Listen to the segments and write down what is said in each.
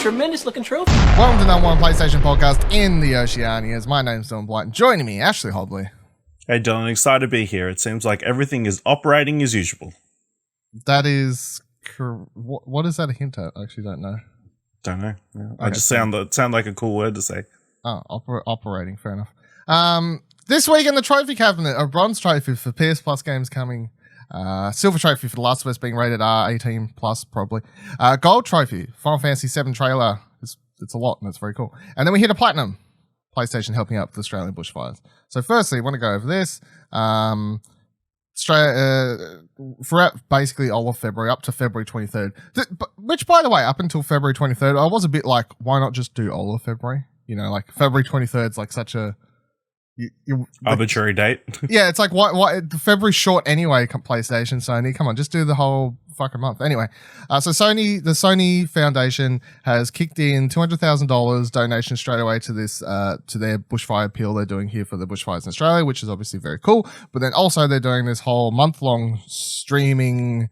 tremendous looking trophy. Welcome to the #1 PlayStation podcast in the Oceanias. My name's Dylan Blight, and joining me, Ashley Hobley. Hey Dylan, excited to be here. It seems like everything is operating as usual. That is... What is that a hint at? I actually don't know. Don't know. Yeah. Okay, I just sound like a cool word to say. Oh, operating. Fair enough. This week in the trophy cabinet, a bronze trophy for PS Plus games coming. Silver trophy for The Last of Us being rated R, 18 plus probably. Gold trophy, Final Fantasy VII trailer. It's a lot and it's very cool. And then we hit a platinum. PlayStation helping out the Australian bushfires. So firstly, I want to go over this. Throughout basically all of February up to February 23rd, which by the way, up until February 23rd, I was a bit like, why not just do all of February? You know, like February 23rd is like such a arbitrary date. Yeah, it's like why February's short anyway. PlayStation, Sony, come on, just do the whole fucking month. Anyway, so the Sony Foundation has kicked in $200,000 donation straight away to this to their bushfire appeal they're doing here for the bushfires in Australia, which is obviously very cool. But then also they're doing this whole month-long streaming.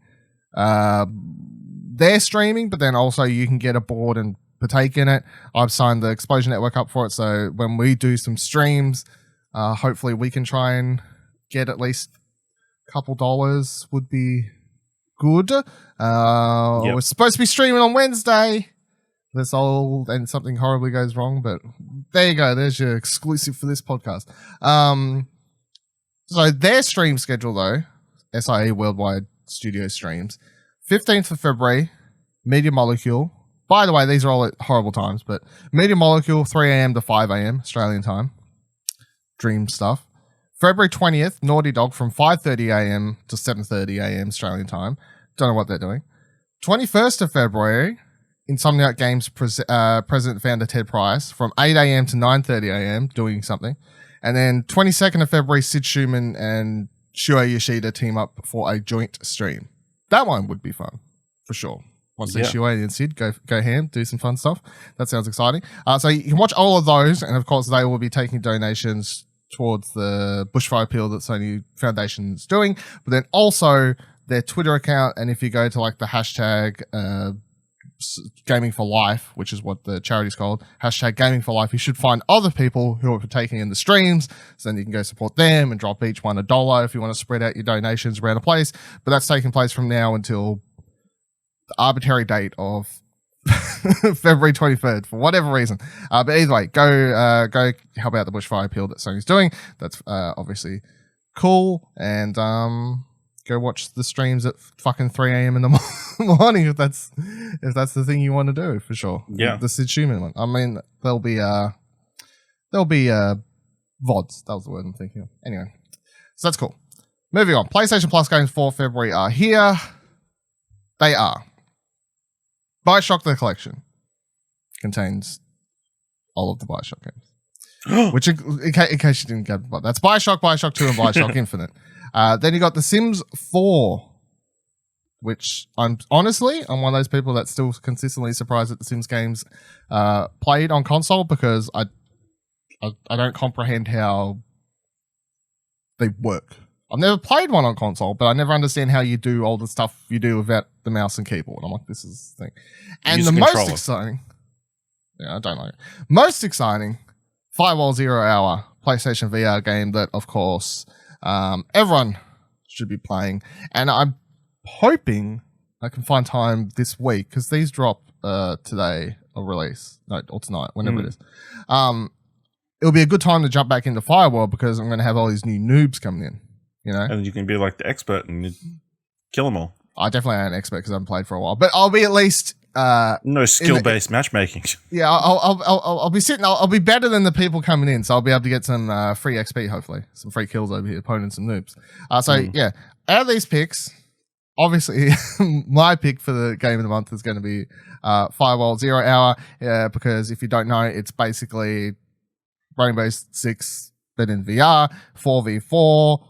They're streaming, but then also you can get aboard and partake in it. I've signed the Explosion Network up for it, so when we do some streams. Hopefully we can try and get at least a couple dollars would be good. We're supposed to be streaming on Wednesday. That's all, and something horribly goes wrong, but there you go. There's your exclusive for this podcast. So their stream schedule though, SIE Worldwide Studio Streams, 15th of February, Media Molecule. By the way, these are all at horrible times, but Media Molecule, 3 a.m. to 5 a.m. Australian time. Dream stuff. February 20th, Naughty Dog from 5:30 a.m. to 7:30 a.m. Australian time. Don't know what they're doing. 21st of February, Insomniac Games president founder Ted Price from 8 a.m. to 9:30 a.m. doing something. And then 22nd of February, Sid Schumann and Shuei Yoshida team up for a joint stream. That one would be fun, for sure. Want to see Shuei and Sid go ham, do some fun stuff. That sounds exciting. So you can watch all of those, and of course they will be taking donations towards the bushfire appeal that Sony Foundation is doing. But then also their Twitter account, and if you go to like the hashtag Gaming for Life, which is what the charity's called, hashtag Gaming for Life, you should find other people who are partaking in the streams. So then you can go support them and drop each one $1 if you want to spread out your donations around the place. But that's taking place from now until the arbitrary date of February 23rd for whatever reason. But either way, go help out the bushfire appeal that Sony's doing. That's obviously cool. And go watch the streams at fucking 3 a.m. in the morning if that's the thing you want to do, for sure. Yeah. The Sid Schumann one. I mean, there'll be VODs. That was the word I'm thinking of. Anyway, so that's cool. Moving on. PlayStation Plus games for February are here. They are BioShock the Collection. Contains all of the BioShock games. Which, in case you didn't get it, that's BioShock, BioShock 2, and BioShock Infinite. Then you got The Sims 4, which I'm one of those people that's still consistently surprised that The Sims games played on console, because I don't comprehend how they work. I've never played one on console, but I never understand how you do all the stuff you do without the mouse and keyboard. I'm like, this is the thing. And the most exciting... Yeah, I don't like it. Most exciting, Firewall 0 Hour PlayStation VR game that, of course, everyone should be playing. And I'm hoping I can find time this week, because these drop today or release. No, or tonight, whenever it is. It'll be a good time to jump back into Firewall, because I'm going to have all these new noobs coming in. You know? And you can be like the expert and kill them all. I definitely am an expert because I haven't played for a while, but I'll be at least no skill-based matchmaking. Yeah, I'll be sitting. I'll be better than the people coming in, so I'll be able to get some free XP, hopefully, some free kills over here, opponents some noobs. Yeah, out of these picks, obviously my pick for the game of the month is going to be Firewall 0 Hour, because if you don't know, it's basically Rainbow Six but in VR, 4v4.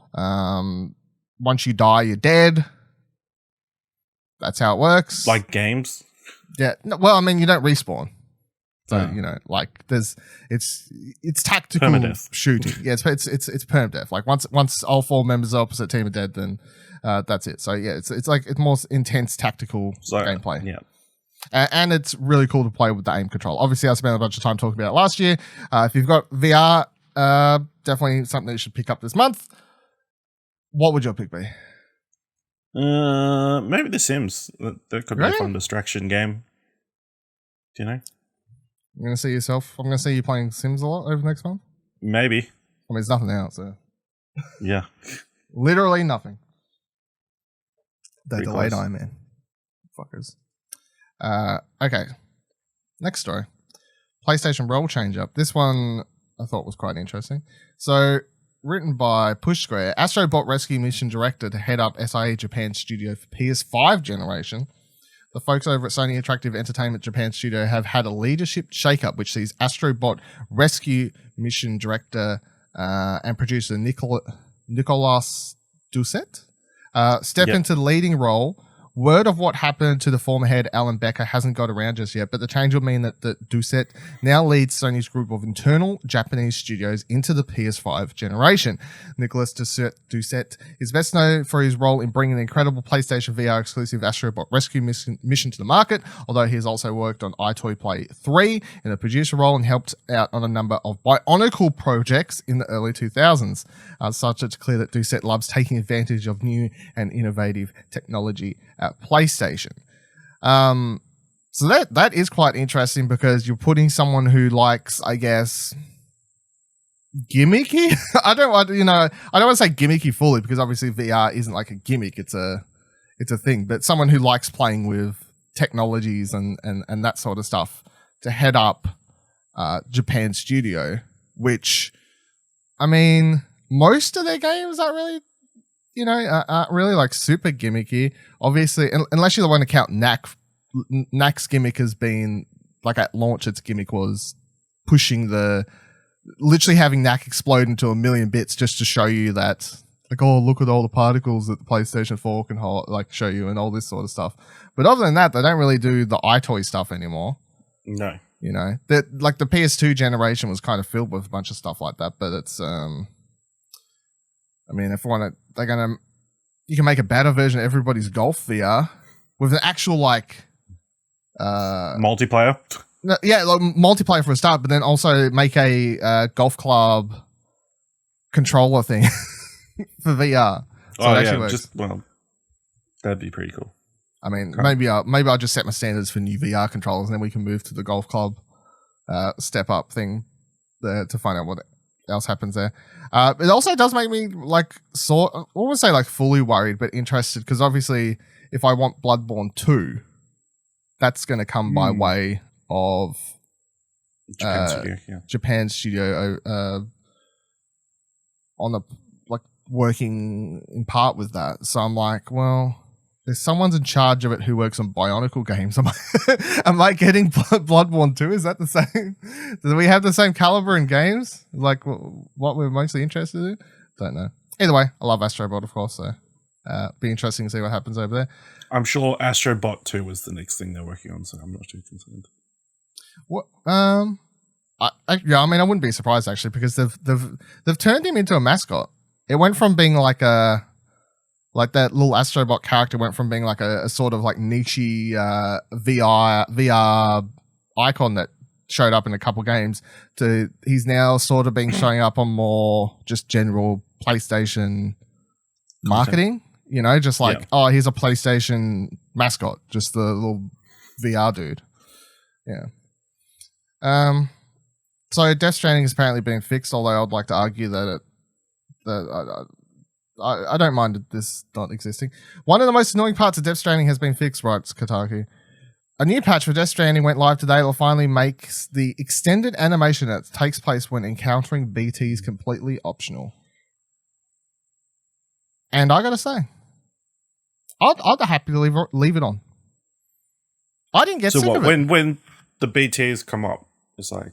Once you die, you're dead. That's how it works. Like games? Yeah. No, well, I mean, you don't respawn. So, you know, like it's tactical permadeath shooting. Yeah, it's permadeath. Like once all four members of the opposite team are dead, then that's it. So yeah, it's like it's more intense tactical gameplay. Yeah. And it's really cool to play with the aim control. Obviously, I spent a bunch of time talking about it last year. If you've got VR, definitely something that you should pick up this month. What would your pick be? Maybe The Sims. That could be a fun distraction game. Do you know? I'm going to see you playing Sims a lot over next month. Maybe. I mean, there's nothing out, so. Yeah. Literally nothing. They Pretty delayed close. Iron Man. Fuckers. Okay. Next story. PlayStation role change up. This one I thought was quite interesting. So, written by Push Square, Astrobot Rescue Mission Director to head up SIE Japan Studio for PS5 generation. The folks over at Sony Interactive Entertainment Japan Studio have had a leadership shakeup, which sees Astrobot Rescue Mission Director and producer Nicolas Doucet step into the leading role. Word of what happened to the former head, Alan Becker, hasn't got around just yet, but the change will mean that Doucet now leads Sony's group of internal Japanese studios into the PS5 generation. Nicolas Doucet is best known for his role in bringing the incredible PlayStation VR exclusive Astrobot Rescue Mission to the market, although he has also worked on iToy Play 3 in a producer role and helped out on a number of Bionicle projects in the early 2000s. Such it's clear that Doucet loves taking advantage of new and innovative technology at PlayStation. So that is quite interesting because you're putting someone who likes, I guess, gimmicky. I don't want to say gimmicky fully because obviously VR isn't like a gimmick. It's a thing, but someone who likes playing with technologies and that sort of stuff to head up Japan Studio, which, I mean, most of their games aren't really like super gimmicky. Obviously, unless you're the one to count Knack. Knack's gimmick has been, like at launch, its gimmick was pushing literally having Knack explode into 1,000,000 bits just to show you that, like, oh, look at all the particles that the PlayStation 4 can show you and all this sort of stuff. But other than that, they don't really do the iToy stuff anymore. No. That like the PS2 generation was kind of filled with a bunch of stuff like that, but it's I mean, you can make a better version of everybody's golf VR with an actual multiplayer. Yeah, like multiplayer for a start, but then also make a golf club controller thing for VR. So it actually works. That'd be pretty cool. I mean, maybe I'll just set my standards for new VR controllers, and then we can move to the golf club step up thing to find out what else happens there. It also does make me I wouldn't say fully worried, but interested, because obviously if I want Bloodborne 2, that's going to come by way of Japan Studio on the working in part with that. So I'm like, well, there's someone's in charge of it who works on Bionicle games. Am I getting Bloodborne 2? Is that the same? Do we have the same caliber in games? Like what we're mostly interested in? Don't know. Either way, I love Astrobot, of course, so be interesting to see what happens over there. I'm sure Astrobot 2 was the next thing they're working on, so I'm not too concerned. What? I wouldn't be surprised actually, because they've turned him into a mascot. It went from being that little Astrobot character went from being a sort of niche VR icon that showed up in a couple games to he's now sort of been showing up on more just general PlayStation marketing. Oh, here's a PlayStation mascot, just the little VR dude. Yeah. So Death Stranding is apparently being fixed, although I'd like to argue that I don't mind this not existing. One of the most annoying parts of Death Stranding has been fixed, writes Kotaku. A new patch for Death Stranding went live today that finally makes the extended animation that takes place when encountering BTs completely optional. And I gotta say, I'd happy to leave it on. I didn't get sick of it. When the BTs come up, it's like...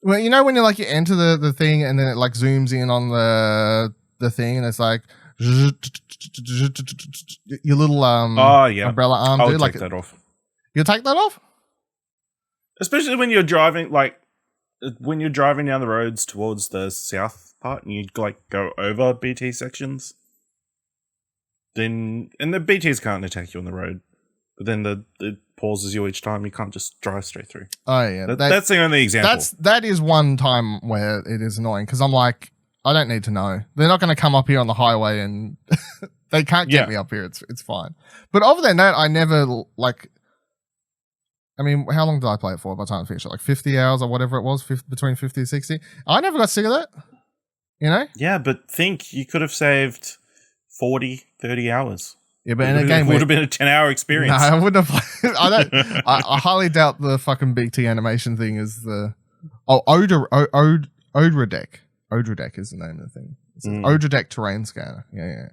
Well, when you enter the thing and then it zooms in on the thing and it's like your little umbrella arm. I'll take that off. You'll take that off? Especially when you're driving, when you're driving down the roads towards the south part and you go over BT sections. And the BTs can't attack you on the road, but then the pauses you each time. You can't just drive straight through. Oh yeah, that's the only example. That is one time where it is annoying because I'm like, I don't need to know. They're not going to come up here on the highway and they can't get me up here. It's fine. But other than that, I never like. I mean, how long did I play it for by the time I finished it? Like 50 hours or whatever it was, between 50 and 60. I never got sick of that. You know? Yeah, but think you could have saved 40, 30 hours. Yeah, but in a game it would have been a 10-hour experience. No, I wouldn't have played. I highly doubt the fucking BT animation thing is the. Oh, Odradek. Odradek is the name of the thing. It's Odradek terrain scanner. Yeah.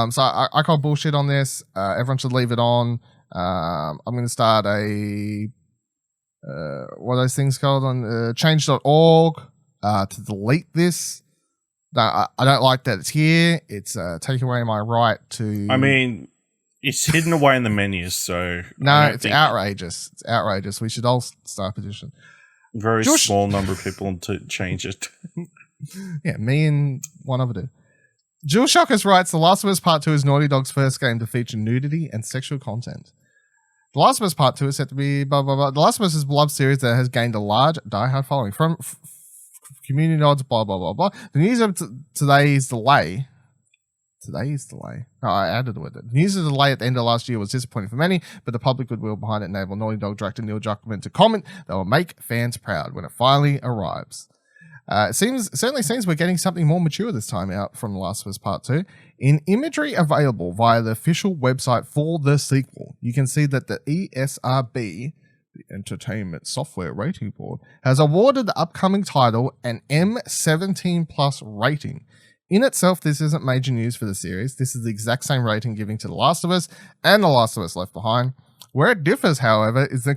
So I call bullshit on this. Everyone should leave it on. I'm going to start a what are those things called on change.org to delete this. I don't like that it's here. It's taking away my right to. I mean, it's hidden away in the menus, so no, it's outrageous. It's outrageous. We should all start a petition. Very small number of people to change it. Yeah, me and one other dude. DualShockers writes, The Last of Us Part 2 is Naughty Dog's first game to feature nudity and sexual content. The Last of Us Part 2 is set to be blah, blah, blah. The Last of Us is a beloved series that has gained a large diehard following from community nods, blah, blah, blah, blah. The news of today's delay. Today's delay? No, I added the word. The news of the delay at the end of last year was disappointing for many, but the public goodwill behind it enabled Naughty Dog director Neil Druckmann to comment that will make fans proud when it finally arrives. It certainly seems we're getting something more mature this time out from The Last of Us Part 2. In imagery available via the official website for the sequel, you can see that the ESRB, the Entertainment Software Rating Board, has awarded the upcoming title an M17 plus rating. In itself, this isn't major news for the series. This is the exact same rating given to The Last of Us and The Last of Us Left Behind. Where it differs, however, is the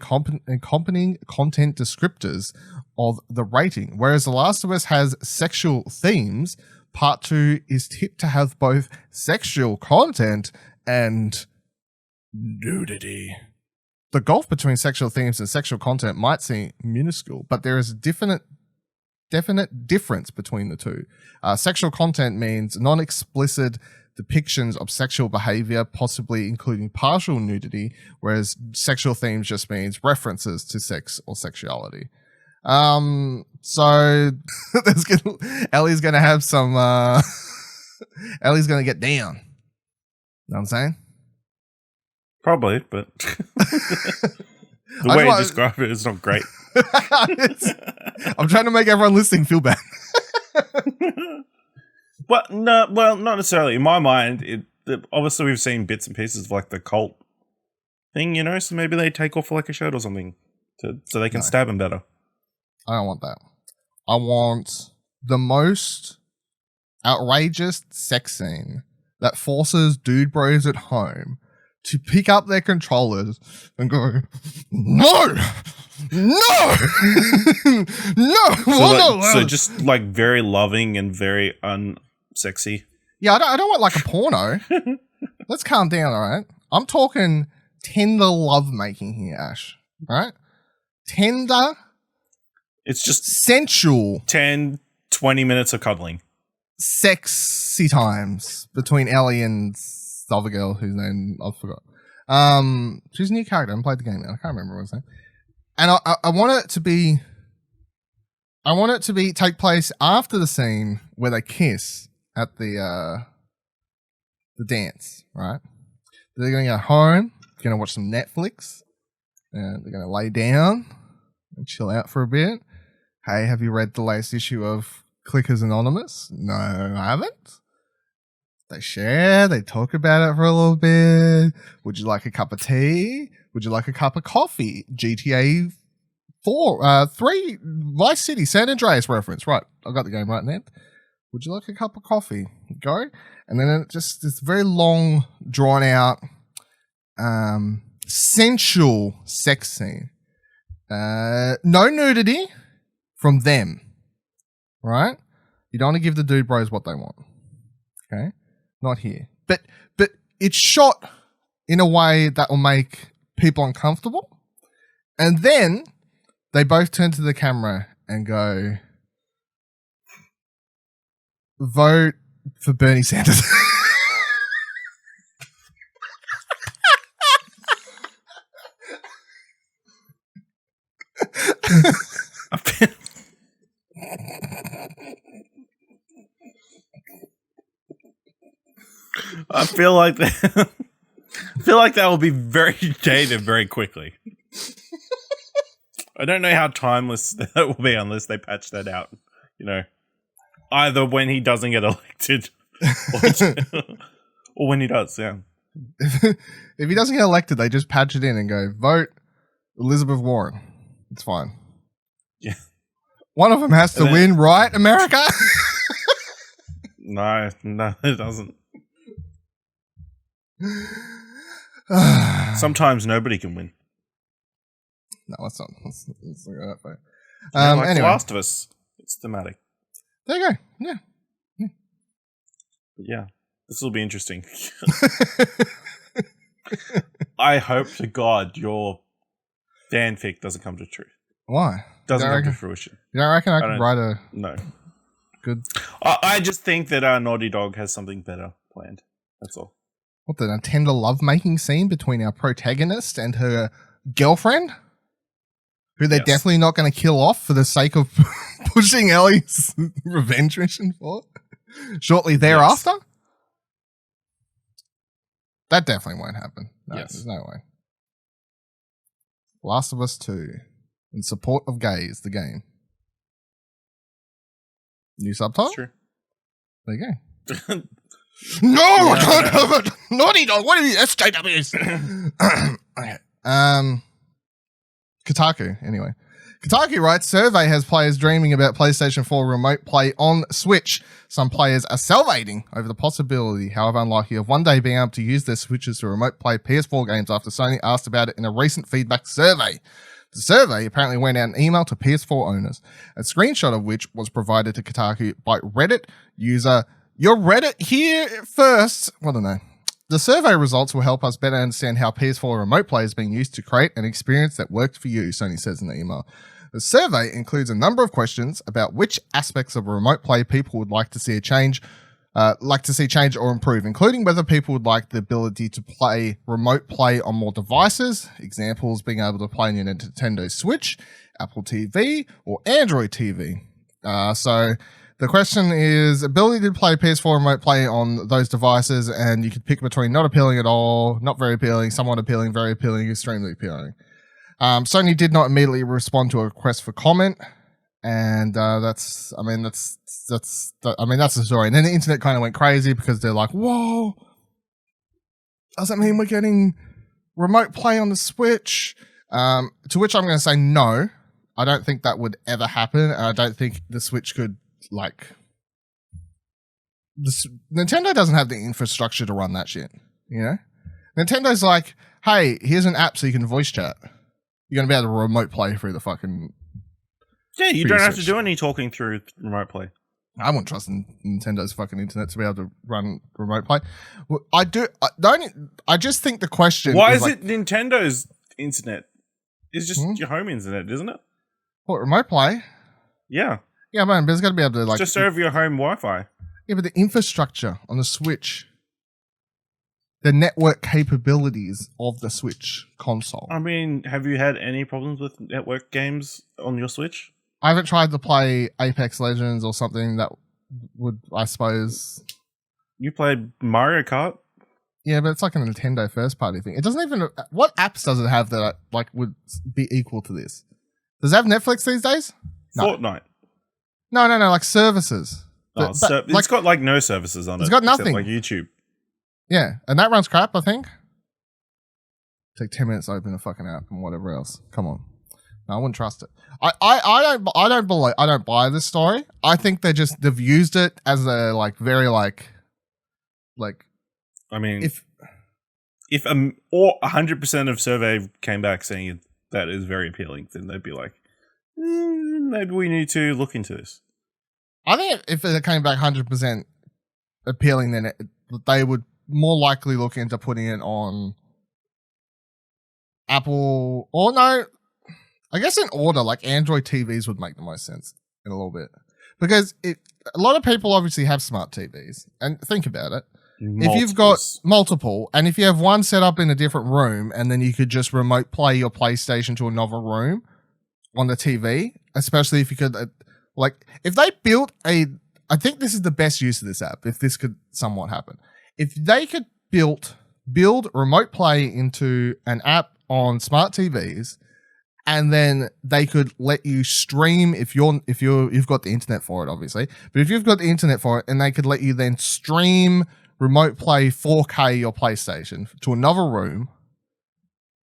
accompanying content descriptors of the rating. Whereas The Last of Us has sexual themes, Part 2 is tipped to have both sexual content and nudity. The gulf between sexual themes and sexual content might seem minuscule, but there is a definite difference between the two. Sexual content means non-explicit depictions of sexual behavior, possibly including partial nudity, whereas sexual themes just means references to sex or sexuality. So Ellie's gonna have some Ellie's gonna get down. You know what I'm saying? Probably, but the way you describe it is not great. I'm trying to make everyone listening feel bad. Well, not necessarily. In my mind, obviously we've seen bits and pieces of like the cult thing, you know, so maybe they take off like a shirt or something so they can stab him better. I don't want that. I want the most outrageous sex scene that forces dude bros at home to pick up their controllers and go, no, no, no. So just like very loving and very unsexy. Yeah, I don't want like a porno. Let's calm down, all right? I'm talking tender love making here, Ash. All right? Tender. It's just sensual. 10, 20 minutes of cuddling. Sexy times between Ellie and the other girl whose name I forgot. She's a new character. I haven't played the game yet. I can't remember what her name. And I want it to be. I want it to be take place after the scene where they kiss at the dance, right? They're gonna go home, gonna watch some Netflix, and they're gonna lay down and chill out for a bit. Hey, have you read the latest issue of Clickers Anonymous? No, I haven't. They share, they talk about it for a little bit. Would you like a cup of tea? Would you like a cup of coffee? GTA 3, Vice City, San Andreas reference. Right, I got the game right now. Would you like a cup of coffee? Go. And then it just this very long, drawn out, sensual sex scene. No nudity from them. Right? You don't want to give the dude bros what they want. Okay? Not here. But it's shot in a way that will make people uncomfortable. And then they both turn to the camera and go, vote for Bernie Sanders. I feel like that. I feel like that will be very dated very quickly. I don't know how timeless that will be unless they patch that out. You know, either when he doesn't get elected, or when he does. Yeah. If he doesn't get elected, they just patch it in and go vote Elizabeth Warren. It's fine. Yeah. One of them has to win, right, America? No, it doesn't. Sometimes nobody can win. No, let's not. Let's look at that way. Like anyway. The Last of Us. It's thematic. There you go. Yeah. But yeah, this will be interesting. I hope to God your fanfic doesn't come to truth. Why? Doesn't come to fruition. You don't reckon I could write a good... I just think that Naughty Dog has something better planned. That's all. What, the tender lovemaking scene between our protagonist and her girlfriend? Who they're definitely not going to kill off for the sake of pushing Ellie's revenge mission for shortly thereafter? Yes. That definitely won't happen. No, there's no way. Last of Us 2. In support of gays, the game. New subtitle? True. There you go. No, I can't have it. Naughty Dog. What are these SJWs? Okay. Kotaku. Anyway, Kotaku writes, survey has players dreaming about PlayStation 4 remote play on Switch. Some players are salivating over the possibility, however unlikely, of one day being able to use their Switches to remote play PS4 games after Sony asked about it in a recent feedback survey. The survey apparently went out an email to PS4 owners, a screenshot of which was provided to Kotaku by Reddit user Your Reddit here first. Well, I don't know. The survey results will help us better understand how PS4 remote play is being used to create an experience that worked for you, Sony says in the email. The survey includes a number of questions about which aspects of remote play people would like to see change or improve, including whether people would like the ability to play remote play on more devices, examples being able to play on your Nintendo Switch, Apple TV, or Android TV. So the question is ability to play PS4 remote play on those devices, and you could pick between not appealing at all, not very appealing, somewhat appealing, very appealing, extremely appealing. Sony did not immediately respond to a request for comment, and that's the story. And then the internet kind of went crazy because they're like, "Whoa, does that mean we're getting remote play on the Switch?" To which I'm going to say no. I don't think that would ever happen, and I don't think the Switch could. Nintendo doesn't have the infrastructure to run that shit, you know? Nintendo's like, hey, here's an app so you can voice chat. You're going to be able to remote play through the fucking... Yeah, you don't have to do any talking through remote play. I wouldn't trust Nintendo's fucking internet to be able to run remote play. Well, I just think the question... Why is it Nintendo's internet? It's just your home internet, isn't it? What, remote play? Yeah. Yeah, man, but it's got to be able to it's just over your home Wi-Fi. Yeah, but the infrastructure on the Switch, the network capabilities of the Switch console. I mean, have you had any problems with network games on your Switch? I haven't tried to play Apex Legends or something that would, I suppose... You played Mario Kart? Yeah, but it's like a Nintendo first-party thing. It doesn't even... What apps does it have that would be equal to this? Does it have Netflix these days? No. Fortnite. No, like services. It's got no services on it. It's got nothing. Like YouTube. Yeah, and that runs crap, I think. Take 10 minutes to open a fucking app and whatever else. Come on. No, I wouldn't trust it. I don't buy this story. I think they've used it as a very I mean, if 100% of survey came back saying that is very appealing, then they'd be like, maybe we need to look into this. I think if it came back 100% appealing, then they would more likely look into putting it on Apple, or no, I guess in order, Android TVs would make the most sense in a little bit. Because a lot of people obviously have smart TVs. And think about it. If you've got multiple, and if you have one set up in a different room, and then you could just remote play your PlayStation to another room, on the TV, especially if you could, if they built I think this is the best use of this app, if this could somewhat happen. If they could build remote play into an app on smart TVs, and then they could let you stream if you've got the internet for it, obviously. But if you've got the internet for it, and they could let you then stream remote play 4K your PlayStation to another room,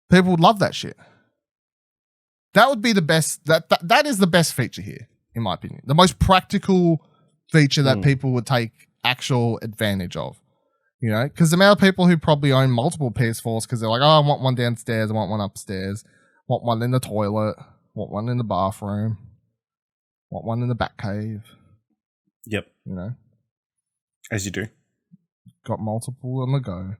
people would love that shit. That would be the best. That is the best feature here, in my opinion. The most practical feature that people would take actual advantage of. You know, because the amount of people who probably own multiple PS4s because they're like, oh, I want one downstairs, I want one upstairs, want one in the toilet, want one in the bathroom, want one in the back cave. Yep. You know? As you do. Got multiple on the go.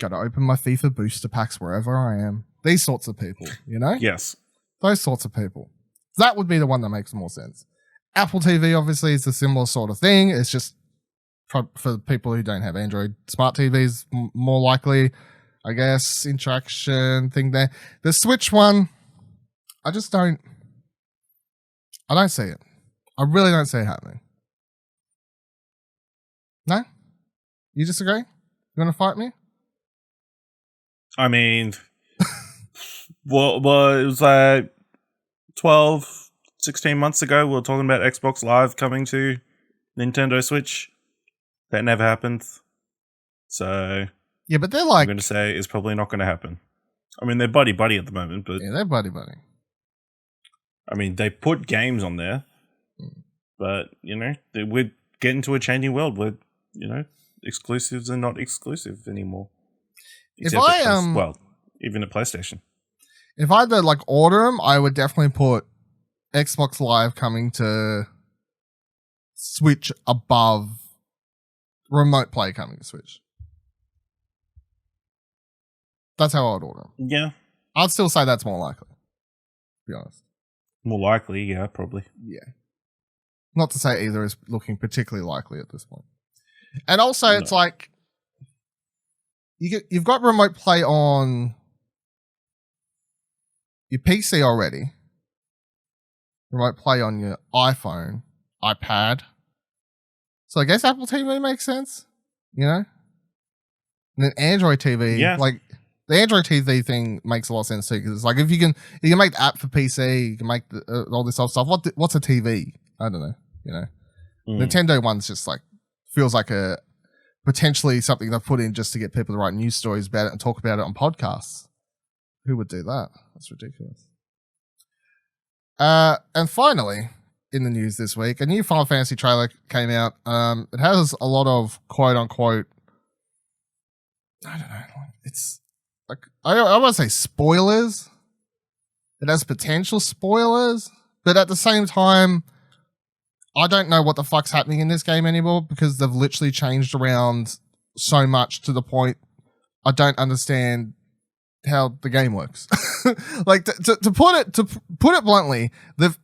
Got to open my FIFA booster packs wherever I am. These sorts of people, you know? Yes. Those sorts of people. That would be the one that makes more sense. Apple TV, obviously, is a similar sort of thing. It's just for people who don't have Android. Smart TVs, more likely, I guess, interaction thing there. The Switch one, I don't see it. I really don't see it happening. No? You disagree? You want to fight me? I mean, well, it was like 12, 16 months ago, we were talking about Xbox Live coming to Nintendo Switch. That never happened. So, yeah, but they're like, I'm going to say it's probably not going to happen. I mean, they're buddy-buddy at the moment, but... Yeah, they're buddy-buddy. I mean, they put games on there, but, you know, we're getting to a changing world where, you know, exclusives are not exclusive anymore. Except even at PlayStation. If I had to, like, order them, I would definitely put Xbox Live coming to Switch above remote play coming to Switch. That's how I would order them. Yeah. I'd still say that's more likely, to be honest. More likely, yeah, probably. Yeah. Not to say either is looking particularly likely at this point. And also, it's like, you've got remote play on your PC already. Remote play on your iPhone, iPad. So I guess Apple TV makes sense, you know? And then Android TV, like the Android TV thing makes a lot of sense too, because it's like if you can make the app for PC, you can make all this other stuff. What's a TV? I don't know, you know? Nintendo one's just like, feels like a potentially something they've put in just to get people to write news stories about it and talk about it on podcasts. Who would do that? That's ridiculous. And finally, in the news this week, a new Final Fantasy trailer came out. It has a lot of quote unquote, I don't know, it's like, I want to say spoilers. It has potential spoilers, but at the same time, I don't know what the fuck's happening in this game anymore because they've literally changed around so much to the point I don't understand how the game works. Like to put it bluntly, they've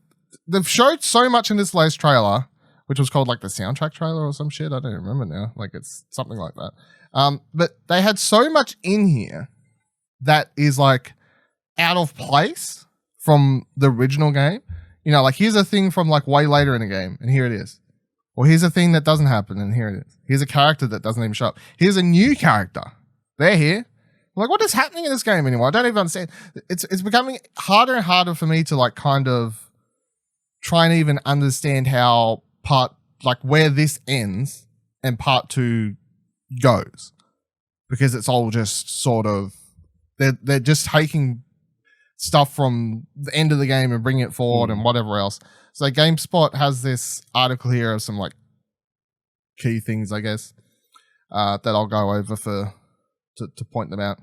showed so much in this latest trailer, which was called like the soundtrack trailer or some shit. I don't remember now. Like it's something like that. But they had so much in here that is like out of place from the original game. You know, like here's a thing from like way later in the game, and here it is. Or here's a thing that doesn't happen, and here it is. Here's a character that doesn't even show up. Here's a new character. They're here. Like, what is happening in this game anymore? I don't even understand. It's becoming harder and harder for me to like kind of try and even understand how where this ends and part 2 goes. Because it's all just sort of, they're just taking stuff from the end of the game and bringing it forward and whatever else. So GameSpot has this article here of some like key things, I guess, that I'll go over to point them out.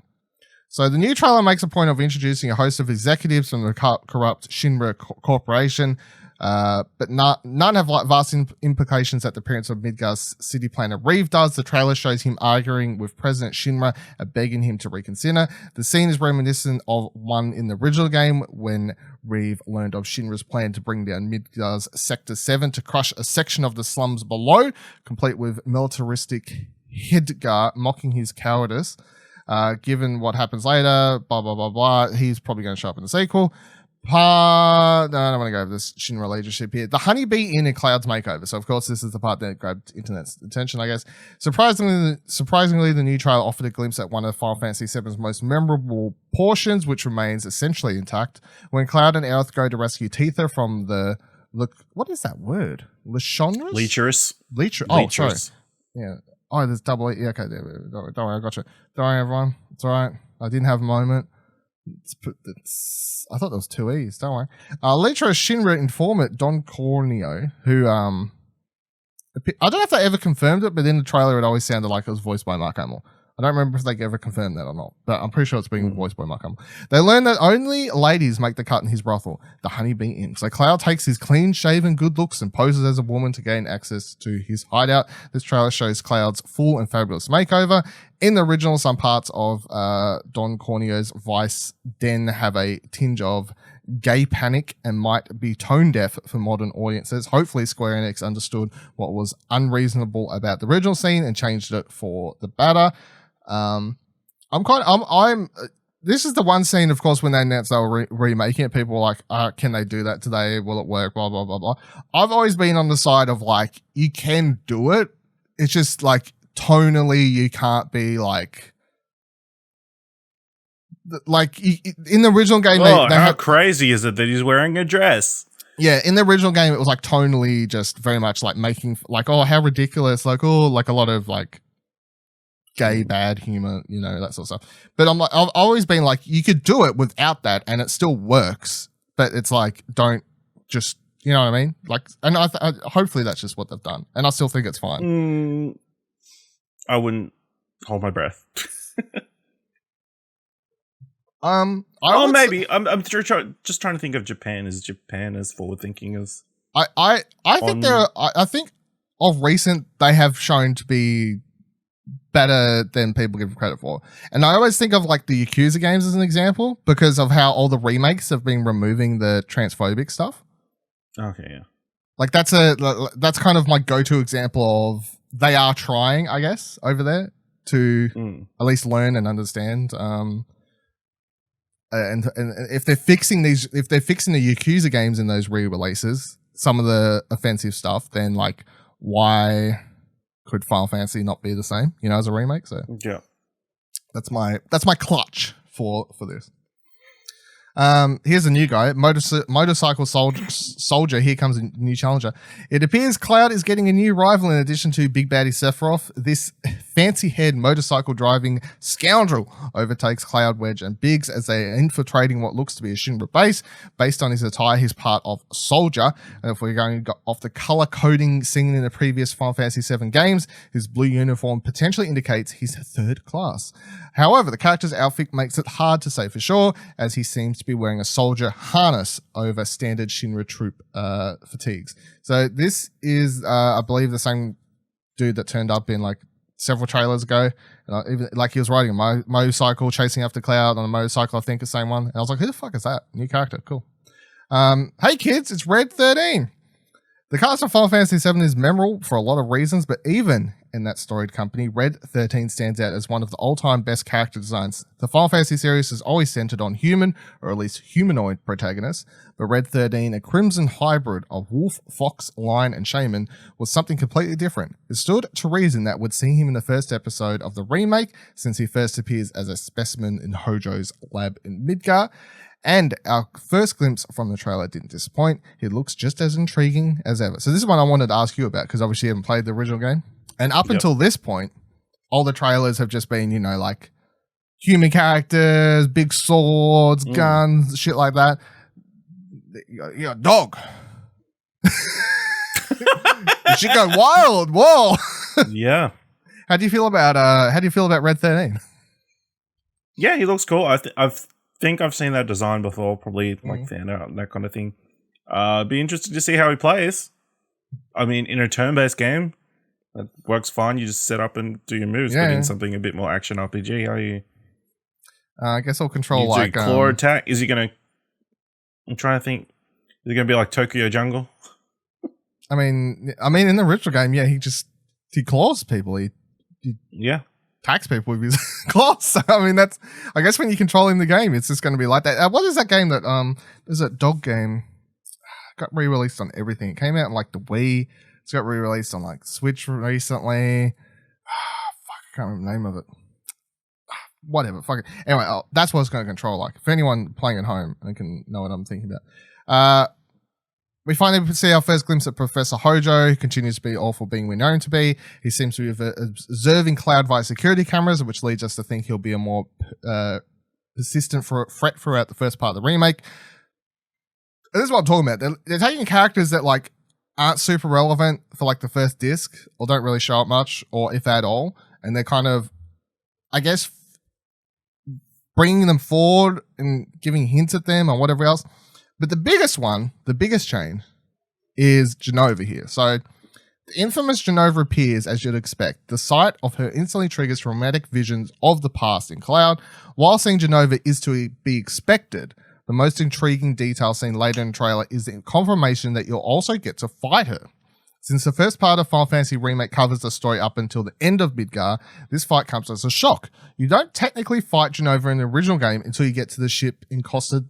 So the new trailer makes a point of introducing a host of executives from the corrupt Shinra Corporation, but none have like vast implications that the appearance of Midgar's city planner Reeve does. The trailer shows him arguing with President Shinra and begging him to reconsider. The scene is reminiscent of one in the original game when Reeve learned of Shinra's plan to bring down Midgar's Sector 7 to crush a section of the slums below, complete with militaristic Hidgar mocking his cowardice. Given what happens later, blah, blah, blah, blah, he's probably going to show up in the sequel. No, I don't want to go over this Shinra leadership here. The Honeybee Inn in Cloud's makeover. So, of course, this is the part that grabbed internet's attention, I guess. Surprisingly, the new trailer offered a glimpse at one of Final Fantasy VII's most memorable portions, which remains essentially intact. When Cloud and Aerith go to rescue Tifa from the... Look, what is that word? Lecherous? Lecherous. Oh, sorry. Yeah. Oh, there's double E. Yeah, okay, don't worry, I got you. Don't worry, everyone. It's all right. I didn't have a moment. I thought there was 2 E's. Don't worry. Later, Shinra informant Don Corneo, who I don't know if they ever confirmed it, but in the trailer it always sounded like it was voiced by Mark Hamill. I don't remember if they ever confirmed that or not, but I'm pretty sure it's being voiced by Mark Hamill. They learned that only ladies make the cut in his brothel, the Honeybee Inn. So Cloud takes his clean-shaven good looks and poses as a woman to gain access to his hideout. This trailer shows Cloud's full and fabulous makeover. In the original, some parts of Don Corneo's Vice Den have a tinge of gay panic and might be tone deaf for modern audiences. Hopefully Square Enix understood what was unreasonable about the original scene and changed it for the better. This is the one scene, of course, when they announced they were remaking it, people were like, can they do that today? Will it work? Blah, blah, blah, blah. I've always been on the side of like, you can do it. It's just like tonally, you can't be like in the original game. How crazy is it that he's wearing a dress? Yeah, in the original game, it was like tonally just very much like making like, oh, how ridiculous. Like, oh, like a lot of like, gay bad humor, you know, that sort of stuff. But I'm like, I've always been like, you could do it without that and it still works, but it's like, don't just, you know what I mean? Like, and hopefully that's just what they've done, and I still think it's fine. I wouldn't hold my breath. Maybe I'm just trying to think of Japan. Is Japan as forward thinking as I think I think of recent they have shown to be better than people give credit for. And I always think of like the Yakuza games as an example because of how all the remakes have been removing the transphobic stuff. Okay, yeah. Like that's kind of my go-to example of they are trying, I guess, over there to at least learn and understand. And if they're fixing the Yakuza games in those re-releases, some of the offensive stuff, then like why could Final Fantasy not be the same, you know, as a remake? So yeah, that's my clutch for this. Here's a new guy, Motorcycle Soldier. Here comes a new challenger. It appears Cloud is getting a new rival in addition to Big Baddie Sephiroth. This fancy-haired motorcycle driving scoundrel overtakes Cloud, Wedge, and Biggs as they are infiltrating what looks to be a Shinra base. Based on his attire, he's part of Soldier. And if we're going off the color coding seen in the previous Final Fantasy VII games, his blue uniform potentially indicates he's third class. However, the character's outfit makes it hard to say for sure, as he seems to be wearing a soldier harness over standard Shinra troop fatigues. So this is, I believe, the same dude that turned up in like several trailers ago. Even like he was riding a motorcycle, chasing after Cloud on a motorcycle. I think the same one. And I was like, who the fuck is that? New character, cool. Hey kids, it's Red 13. The cast of Final Fantasy VII is memorable for a lot of reasons, but even in that storied company, Red 13 stands out as one of the all-time best character designs. The Final Fantasy series is always centered on human, or at least humanoid protagonists, but Red 13, a crimson hybrid of wolf, fox, lion, and shaman, was something completely different. It stood to reason that would see him in the first episode of the remake, since he first appears as a specimen in Hojo's lab in Midgar. And our first glimpse from the trailer didn't disappoint. He looks just as intriguing as ever. So this is one I wanted to ask you about, because obviously you haven't played the original game. And up until this point, all the trailers have just been, you know, like human characters, big swords, guns, shit like that. You're a dog. You should go wild. Whoa. Yeah. How do you feel about Red 13? Yeah, he looks cool. I think I've seen that design before, probably like fan art and that kind of thing. Be interested to see how he plays. I mean, in a turn-based game, that works fine. You just set up and do your moves. But in something a bit more action RPG, how you? I guess I'll control like claw attack. Is he gonna? I'm trying to think. Is it gonna be like Tokyo Jungle? I mean, in the original game, yeah, he claws people. He attacks people with his claws. So, I mean, that's, I guess when you're controlling the game, it's just going to be like that. What is that game that, there's a dog game, got re-released on everything. It came out on like the Wii. It's got re-released on like Switch recently. Fuck, I can't remember the name of it. Whatever, fuck it. Anyway, that's what it's going to control like. If anyone playing at home, I can know what I'm thinking about. We finally see our first glimpse of Professor Hojo, who continues to be awful being we're known to be. He seems to be observing Cloud via security cameras, which leads us to think he'll be a more persistent threat throughout the first part of the remake. And this is what I'm talking about. They're taking characters that like aren't super relevant for like the first disc, or don't really show up much, or if at all, and they're kind of, I guess, bringing them forward and giving hints at them or whatever else. But the biggest change is Genova here. So the infamous Genova appears as you'd expect. The sight of her instantly triggers traumatic visions of the past in Cloud. While seeing Genova is to be expected, the most intriguing detail seen later in the trailer is the confirmation that you'll also get to fight her. Since the first part of Final Fantasy Remake covers the story up until the end of Midgar, this fight comes as a shock. You don't technically fight Genova in the original game until you get to the ship in Costa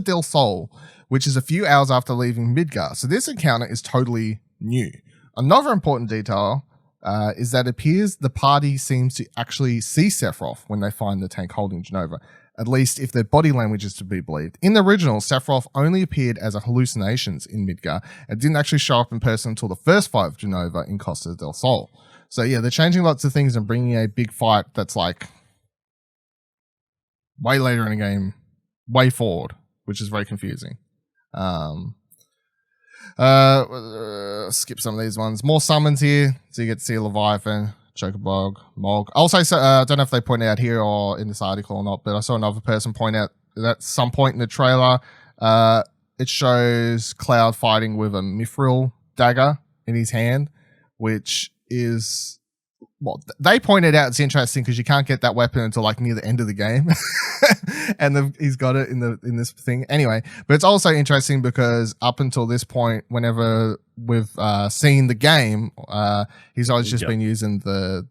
del Sol, which is a few hours after leaving Midgar. So this encounter is totally new. Another important detail is that it appears the party seems to actually see Sephiroth when they find the tank holding Genova, at least if their body language is to be believed. In the original, Sephiroth only appeared as hallucinations in Midgar and didn't actually show up in person until the first fight of Genova in Costa del Sol. So yeah, they're changing lots of things and bringing a big fight that's like way later in the game, way forward, which is very confusing. Skip some of these ones. More summons here, so you get to see Leviathan, Chocobog, Mog. Also, I don't know if they point out here or in this article or not, but I saw another person point out that at some point in the trailer, it shows Cloud fighting with a Mithril dagger in his hand, which is, well, they pointed out it's interesting because you can't get that weapon until like near the end of the game, and he's got it in this thing anyway. But it's also interesting because up until this point, whenever we've seen the game, he's always just been using the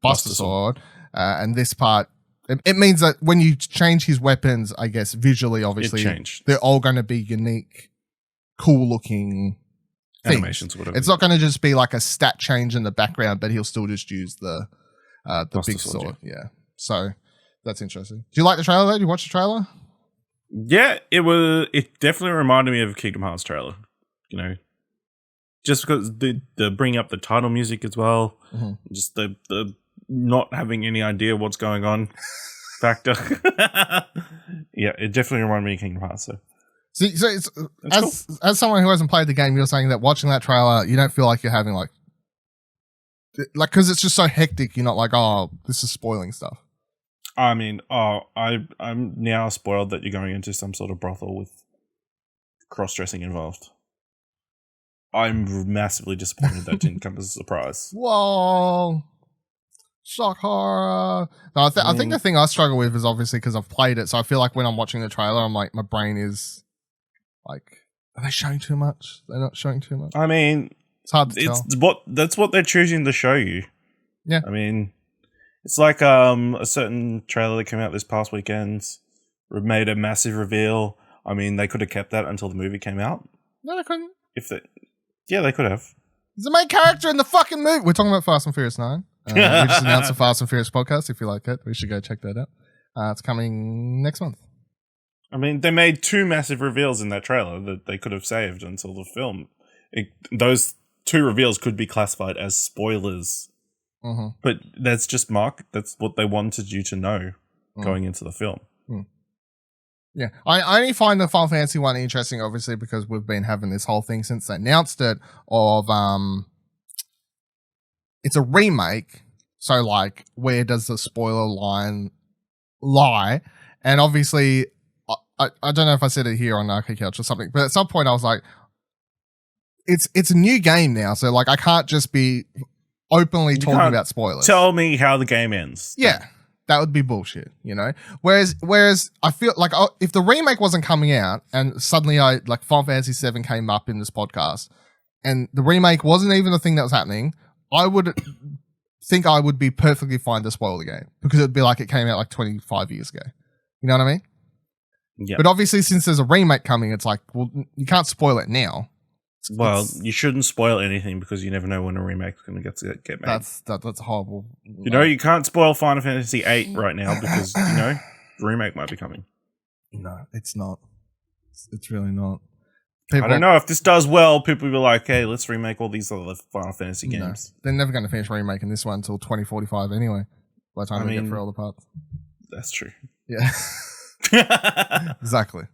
Buster Sword, and this part it means that when you change his weapons, I guess visually, obviously, they're all going to be unique, cool looking animations, whatever. It's not going to just be like a stat change in the background, but he'll still just use the big sword. Yeah. So that's interesting. Do you like the trailer though? Did you watch the trailer? Yeah, it definitely reminded me of a Kingdom Hearts trailer. You know, just because the bring up the title music as well, just the not having any idea what's going on factor. Yeah, it definitely reminded me of Kingdom Hearts. So it's as someone who hasn't played the game, you're saying that watching that trailer, you don't feel like you're having like because it's just so hectic. You're not like, oh, this is spoiling stuff. I mean, I'm now spoiled that you're going into some sort of brothel with cross-dressing involved. I'm massively disappointed that didn't come as a surprise. Whoa. Shock horror. No, I think the thing I struggle with is obviously because I've played it, so I feel like when I'm watching the trailer, I'm like, my brain is like, are they showing too much? They're not showing too much. I mean, it's hard to tell. That's what they're choosing to show you. Yeah. I mean, it's like a certain trailer that came out this past weekend made a massive reveal. I mean, they could have kept that until the movie came out. No, they couldn't. Yeah, they could have. He's the main character in the fucking movie. We're talking about Fast and Furious 9. We just announced the Fast and Furious podcast. If you like it, we should go check that out. It's coming next month. I mean, they made two massive reveals in that trailer that they could have saved until the film. Those two reveals could be classified as spoilers. But that's just that's what they wanted you to know going into the film. Yeah, I only find the Final Fantasy one interesting, obviously, because we've been having this whole thing since they announced it of it's a remake, so like where does the spoiler line lie? And obviously, I don't know if I said it here on Arcade Couch or something, but at some point I was like, it's a new game now, so like I can't just be openly talking about spoilers. Tell me how the game ends. Yeah. That would be bullshit, you know? Whereas I feel like if the remake wasn't coming out and suddenly Final Fantasy 7 came up in this podcast and the remake wasn't even the thing that was happening, I would think I would be perfectly fine to spoil the game because it'd be like it came out like 25 years ago. You know what I mean? Yeah. But obviously, since there's a remake coming, it's like, well, you can't spoil it now. Well, you shouldn't spoil anything because you never know when a remake's going to get made. That's horrible. You know, you can't spoil Final Fantasy VIII right now because, you know, the remake might be coming. No, it's not. It's really not. I don't know. If this does well, people will be like, hey, let's remake all these other Final Fantasy games. No, they're never going to finish remaking this one until 2045 anyway, by the time we get through all the parts. That's true. Yeah. Exactly.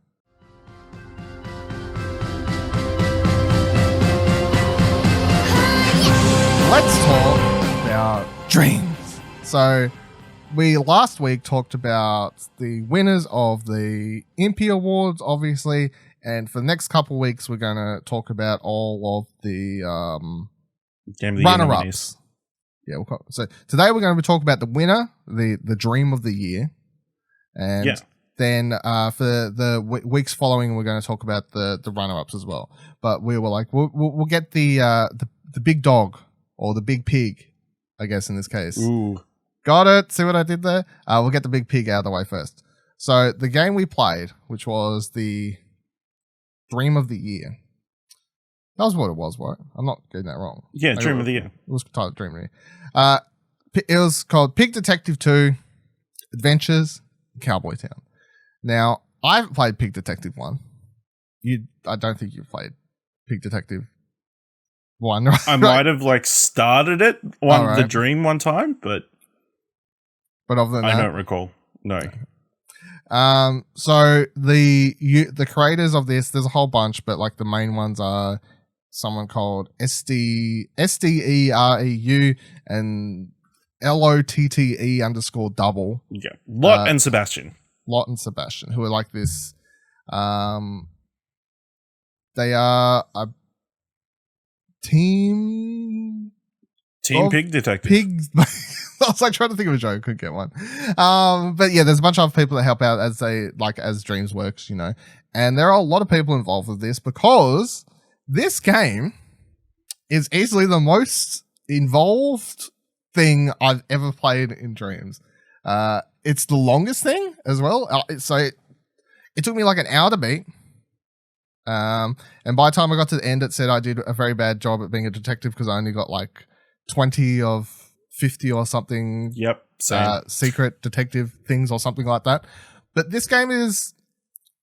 Let's talk about dreams. So, we last week talked about the winners of the Impy Awards, obviously, and for the next couple of weeks, we're going to talk about all of the runner-ups. Yeah, so today we're going to talk about the winner, the dream of the year, and then for the weeks following, we're going to talk about the runner-ups as well. But we were like, we'll get the big dog or the big pig, I guess in this case. Ooh. Got it? See what I did there? We'll get the big pig out of the way first. So the game we played, which was the Dream of the Year. That was what it was, right? I'm not getting that wrong. Yeah, Dream of the Year. It was titled Dream of the Year. It was called Pig Detective 2 Adventures in Cowboy Town. Now, I haven't played Pig Detective 1. I don't think you've played Pig Detective 1. Right? I might have started it the Dream one time, but other than that, I don't recall. No. So the creators of this, there's a whole bunch, but the main ones are someone called SDEREU and LOTTE_double. Yeah. Lot and Sebastian. Lot and Sebastian, who are this. They are a team Pig Detective. Pigs. I was trying to think of a joke, couldn't get one. But yeah, there's a bunch of people that help out as as Dreams works, and there are a lot of people involved with this because this game is easily the most involved thing I've ever played in Dreams. It's the longest thing as well. So it took me an hour to beat. And by the time I got to the end, it said I did a very bad job at being a detective because I only got 20 of 50 or something. Yep. Secret detective things or something like that. But this game is,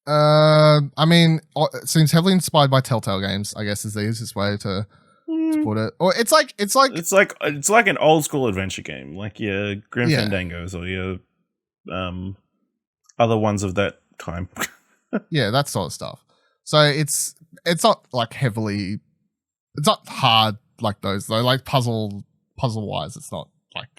it seems heavily inspired by Telltale games, I guess is the easiest way to put it. Or it's like an old school adventure game, like your Grim Fandangos or your other ones of that time. Yeah, that sort of stuff. So it's not heavily, it's not hard like those though. Puzzle wise, it's not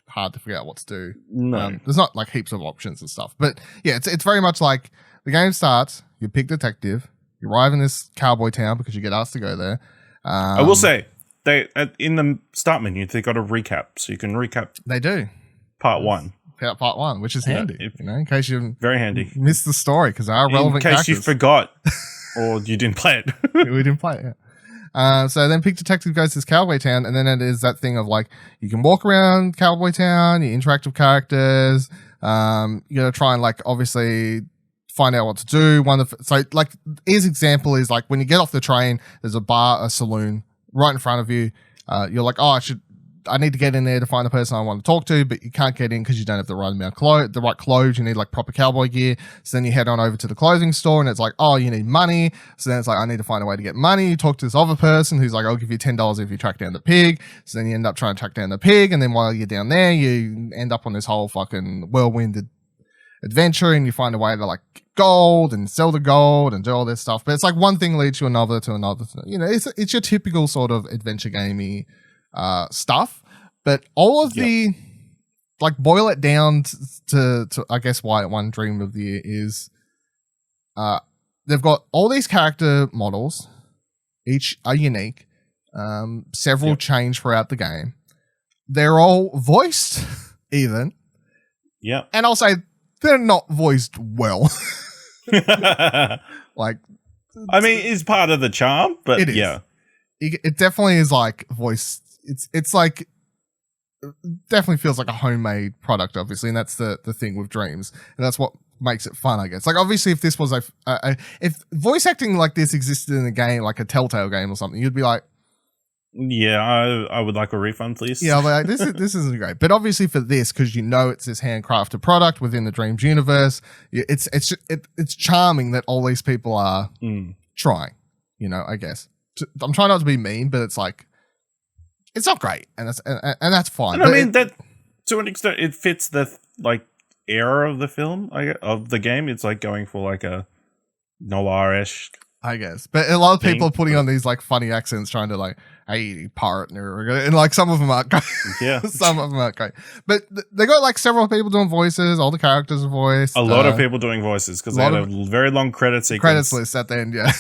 hard to figure out what to do. No, there's not heaps of options and stuff. But yeah, it's very much the game starts. You pick detective. You arrive in this cowboy town because you get asked to go there. I will say they in the start menu they got a recap, so you can recap. They do part one, which is handy. In case you very handy missed the story because they are relevant. In case characters. you forgot or you didn't play it. We didn't play it. Yeah. So then Pig Detective goes to this cowboy town, and then it is that thing of you can walk around cowboy town, you interact with characters, you gotta try and obviously find out what to do. His example is when you get off the train, there's a saloon right in front of you. You're like, oh, I need to get in there to find the person I want to talk to, but you can't get in because you don't have the right amount of the right clothes. You need proper cowboy gear. So then you head on over to the clothing store and it's oh, you need money. So then it's I need to find a way to get money. You talk to this other person who's I'll give you $10 if you track down the pig. So then you end up trying to track down the pig. And then while you're down there, you end up on this whole fucking whirlwind adventure and you find a way to get gold and sell the gold and do all this stuff. But it's one thing leads to another to another. It's your typical sort of adventure gamey stuff, but all of the boil it down to I guess why it won Dream of the Year is they've got all these character models, each are unique, several change throughout the game. They're all voiced even, and I'll say they're not voiced well. I mean, it's part of the charm, but it is. It definitely is voiced. It's definitely feels like a homemade product, obviously, and that's the thing with Dreams, and that's what makes it fun, I guess. Like, obviously, if this was if voice acting like this existed in a game, like a Telltale game or something, you'd be like, yeah, I would like a refund, please. yeah, like this isn't great. But obviously for this, because you know it's this handcrafted product within the Dreams universe, it's charming that all these people are trying. You know, I guess I'm trying not to be mean, but it's like it's not great, and that's fine. And I mean that to an extent, it fits the like era of the film, of the game. It's like going for like a noir-ish, I guess. But a lot of people are putting on these like funny accents, trying to like, hey, partner, and like some of them aren't great. Yeah, some of them aren't great. But they got like several people doing voices. All the characters are voiced. A lot of people doing voices because they had a very long credit sequence. Credits list at the end, yeah.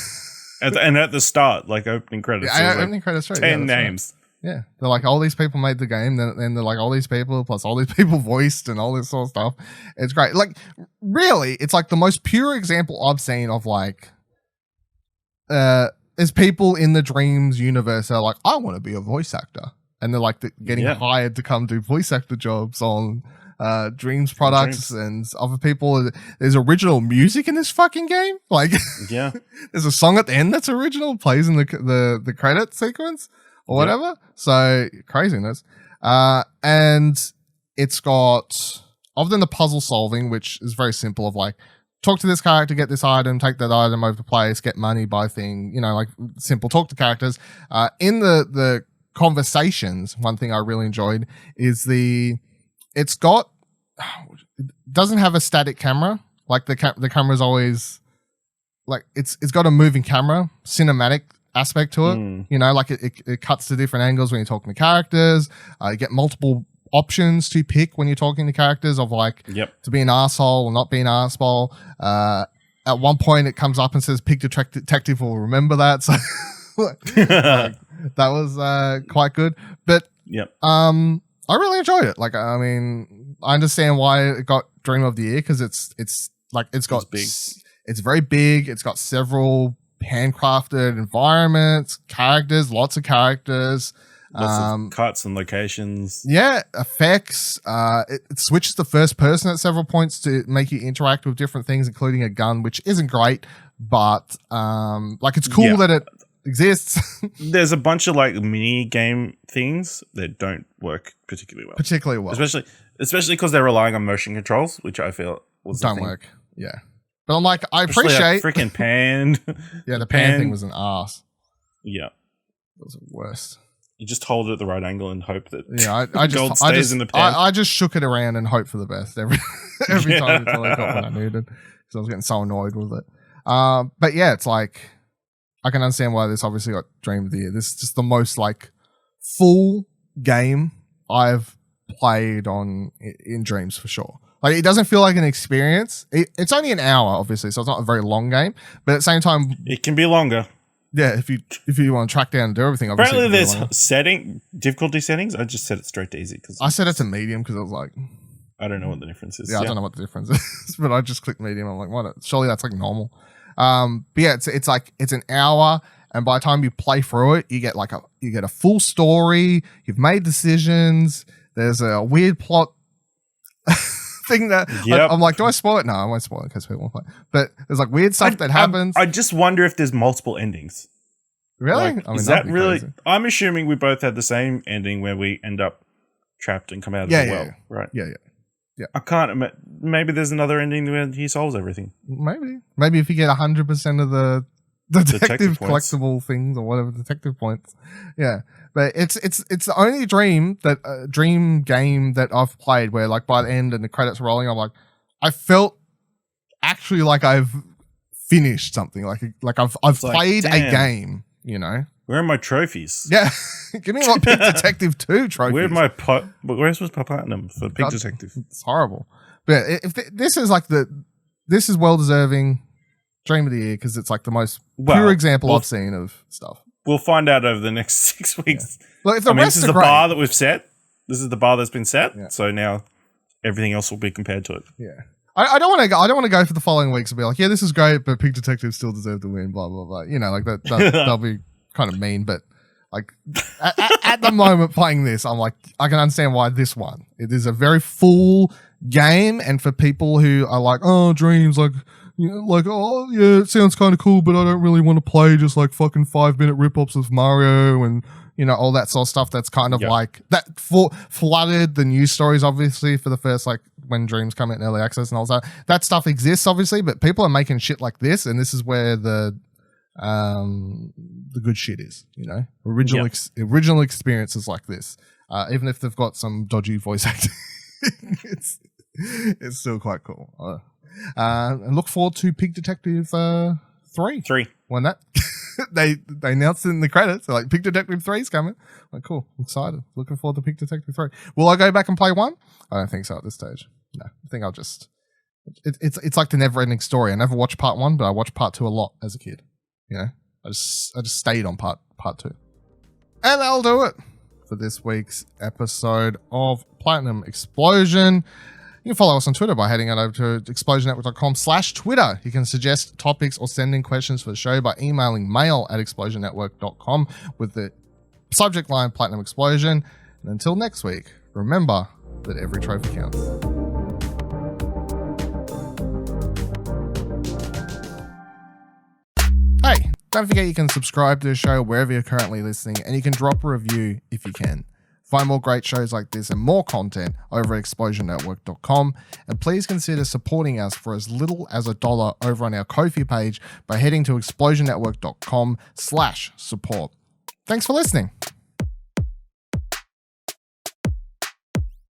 And at the start, like opening credits, Yeah, like opening credits, right? 10 names. Right. Yeah, they're like, all these people made the game, then they're like, all these people plus all these people voiced and all this sort of stuff. It's great. Like, really, it's like the most pure example I've seen of like, is people in the Dreams universe are like, I want to be a voice actor, and they're like getting hired to come do voice actor jobs on Dreams products and other people. There's original music in this fucking game. Like, yeah, there's a song at the end that's original, plays in the credit sequence or whatever. So craziness. And it's got, other than the puzzle solving, which is very simple, of like, talk to this character, get this item, take that item over to place, get money, buy thing, you know, like simple talk to characters. In the conversations, one thing I really enjoyed is it doesn't have a static camera. Like the camera's always like, it's got a moving camera, cinematic aspect to it. You know, like it cuts to different angles when you're talking to characters. You get multiple options to pick when you're talking to characters of like to be an asshole or not be an asshole. At one point it comes up and says pick detective will remember that. So like, that was quite good. But I really enjoyed it. Like, I mean, I understand why it got Dream of the Year, because it's very big. It's got several handcrafted environments, characters, lots of characters. Lots of cuts and locations. Yeah, effects. It switches to first person at several points to make you interact with different things, including a gun, which isn't great, but like it's cool that it exists. There's a bunch of like mini game things that don't work particularly well. Especially because they're relying on motion controls, which I feel don't work. Yeah. But I'm like, I appreciate freaking pan. Yeah, the pan thing was an ass. Yeah. It was the worst. You just hold it at the right angle and hope that gold stays in the pan. I just shook it around and hoped for the best every time until I got what I needed, because I was getting so annoyed with it. But yeah, it's like, I can understand why this obviously got Dream of the Year. This is just the most like full game I've played in Dreams for sure. Like, it doesn't feel like an experience. It's only an hour, obviously, so it's not a very long game. But at the same time, it can be longer. Yeah, if you want to track down and do everything, obviously. Apparently, there's difficulty settings. I just set it straight to easy because I set it to medium because I was like, I don't know what the difference is. Yeah, I don't know what the difference is, but I just clicked medium. I'm like, what? Surely that's like normal. But yeah, it's like it's an hour, and by the time you play through it, you get a full story. You've made decisions. There's a weird plot thing that I'm like, do I spoil it? No, I won't spoil it because people won't play. But there's like weird stuff that happens. I just wonder if there's multiple endings. Really? Like, is that really? Crazy. I'm assuming we both had the same ending where we end up trapped and come out of the well, right? Yeah. I can't. Maybe there's another ending where he solves everything. Maybe if you get 100% of the detective collectible things or whatever, detective points. Yeah. But it's the only dream game that I've played where like by the end and the credits rolling, I'm like, I felt actually like I've finished something. Like I've played a game, you know. Where are my trophies? Yeah. Give me my Pig Detective 2 trophies. Where's my platinum for Pig Detective? It's horrible. But if this is like this is well deserving Dream of the Year, because it's like the most pure example I've seen of stuff. We'll find out over the next 6 weeks. Yeah. Look, if the rest this is the bar that we've set. This is the bar that's been set. Yeah. So now everything else will be compared to it. Yeah. I don't want to go for the following weeks and be like, yeah, this is great, but Pig Detective still deserved to win, blah blah blah. You know, like that'll be kind of mean, but Like at the moment playing this, I'm like, I can understand why this won. It is a very full game, and for people who are like, oh, Dreams, like, you know, like, oh yeah, it sounds kind of cool, but I don't really want to play just like fucking 5-minute rip-offs of Mario and, you know, all that sort of stuff. That's kind of like that flooded the news stories, obviously, for the first, like, when Dreams come out in early access and all that. That stuff exists, obviously, but people are making shit like this, and this is where the good shit is, you know, original experiences like this. Even if they've got some dodgy voice acting, it's still quite cool. And look forward to Pig Detective 3. When that they announced it in the credits, they're like, Pig Detective 3 is coming. I'm like, cool, I'm excited. Looking forward to Pig Detective 3. Will I go back and play 1? I don't think so at this stage. No, I think I'll just. It's like the never-ending story. I never watched part 1, but I watched part 2 a lot as a kid. You know, I just stayed on part 2, and that'll do it for this week's episode of Platinum Explosion. You can follow us on Twitter by heading on over to explosionnetwork.com/Twitter. You can suggest topics or send in questions for the show by emailing mail@explosionnetwork.com with the subject line Platinum Explosion. And until next week, remember that every trophy counts. Hey, don't forget you can subscribe to the show wherever you're currently listening, and you can drop a review if you can. Find more great shows like this and more content over at explosionnetwork.com, and please consider supporting us for as little as $1 over on our Ko-fi page by heading to explosionnetwork.com/support. Thanks for listening.